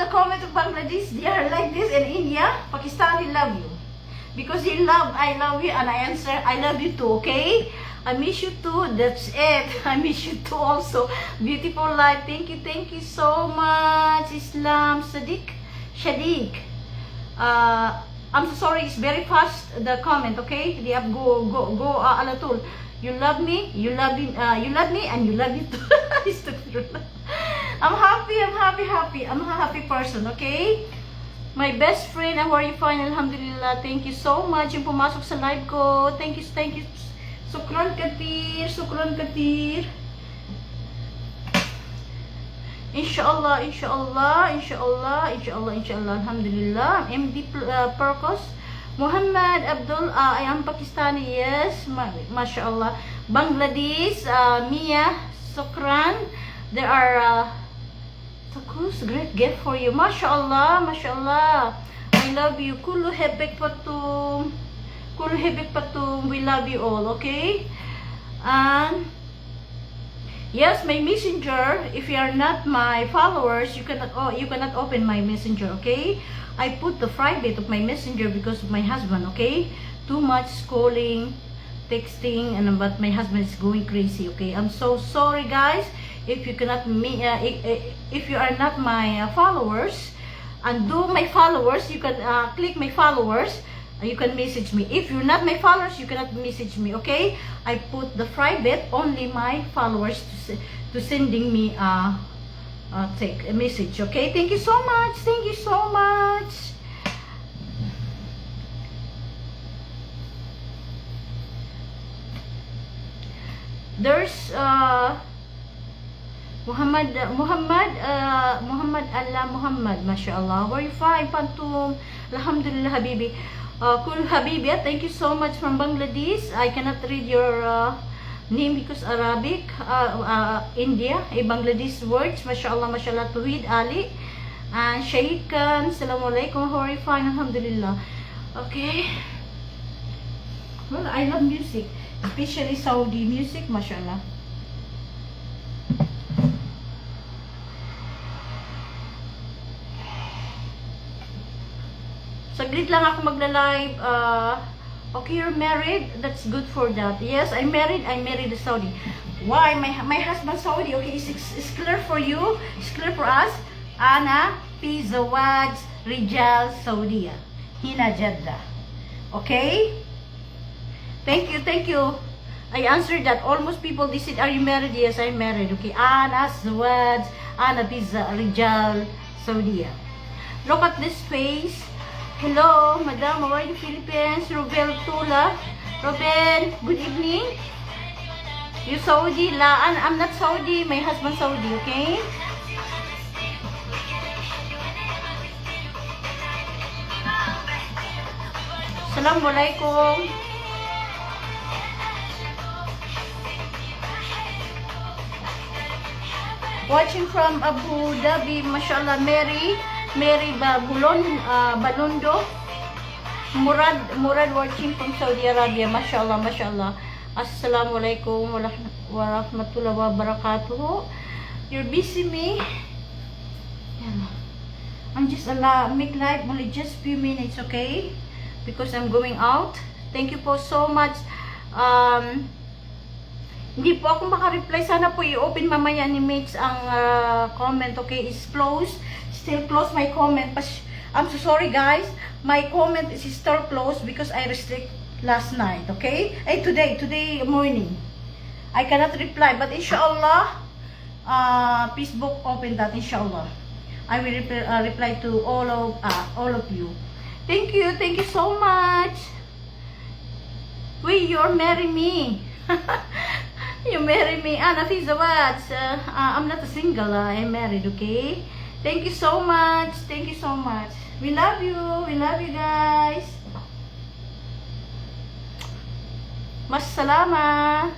the comment of Bangladesh, they are like this, in India, Pakistani love you. Because I love you, and I answer, I love you too, okay? I miss you too, that's it. I miss you too also. Beautiful life, thank you so much. Islam, Shadiq. I'm so sorry, it's very fast, the comment, okay? Go, Alatul. You love me, you love me, and you love me too. I'm happy. I'm a happy person, okay? My best friend, how are you? Fine, alhamdulillah. Thank you so much. Yung pumasok sa live ko. Thank you. Sukron katir. Inshallah. Alhamdulillah. MD Perkos. Muhammad Abdul, I am Pakistani, yes, mashallah. Bangladesh, Mia, Sukran, there are takus, great gift for you, mashallah. I love you. Kullu hebek patum, we love you all, okay? And yes, my messenger, if you are not my followers, you cannot open my messenger, okay? I put the private of my messenger because of my husband, okay? Too much calling, texting, and but my husband is going crazy, okay? I'm so sorry, guys. If you cannot if you are not my followers, undo my followers. You can click my followers. You can message me. If you're not my followers, you cannot message me, okay? I put the private, only my followers to sending me take a message, okay? Thank you so much. There's Muhammad, mashallah. Where you fine, Pantum? Alhamdulillah, Habibi. Kul Habibi, thank you so much from Bangladesh. I cannot read your name because Arabic, India, Bangladesh words, mashallah, Tuhid Ali, and Shahid Khan, Assalamualaikum, how are you? Fine, alhamdulillah. Okay. Well, I love music, especially Saudi music, mashallah. Saglit lang ako magla-live. Okay, you're married. That's good for that. Yes, I'm married. I married a Saudi. Why? My husband Saudi. Okay, it's clear for you. It's clear for us. Ana fi zawaj rijal Saudiya. Hina Jeddah. Okay? Thank you. I answered that. Almost people, they said, are you married? Yes, I'm married. Okay. Ana zawaj. Ana fi rijal Saudiya. Look at this face. Hello, Madam, how are you, Philippines? Robel Tula. Robel, good evening. You Saudi? I'm not Saudi. My husband Saudi, okay? Assalamualaikum. Watching from Abu Dhabi, mashallah, Mary Balondo. Murad watching from Saudi Arabia, mashallah. Assalamualaikum warahmatullahi wabarakatuh. You're busy me. I'm just make live only just few minutes, okay? Because I'm going out. Thank you po so much. Hindi po ako maka-reply. Sana po i-open mamaya ni Mix ang comment, okay? It's closed. Still close my comment. I'm so sorry, guys. My comment is still closed because I restrict last night, okay? Today morning. I cannot reply, but inshallah, Facebook open that, inshallah. I will reply to all of you. Thank you so much. You're marry me. You marry me. Nafi Zawad. I'm not a single. I'm married, okay? Thank you so much. We love you guys. Mas salama.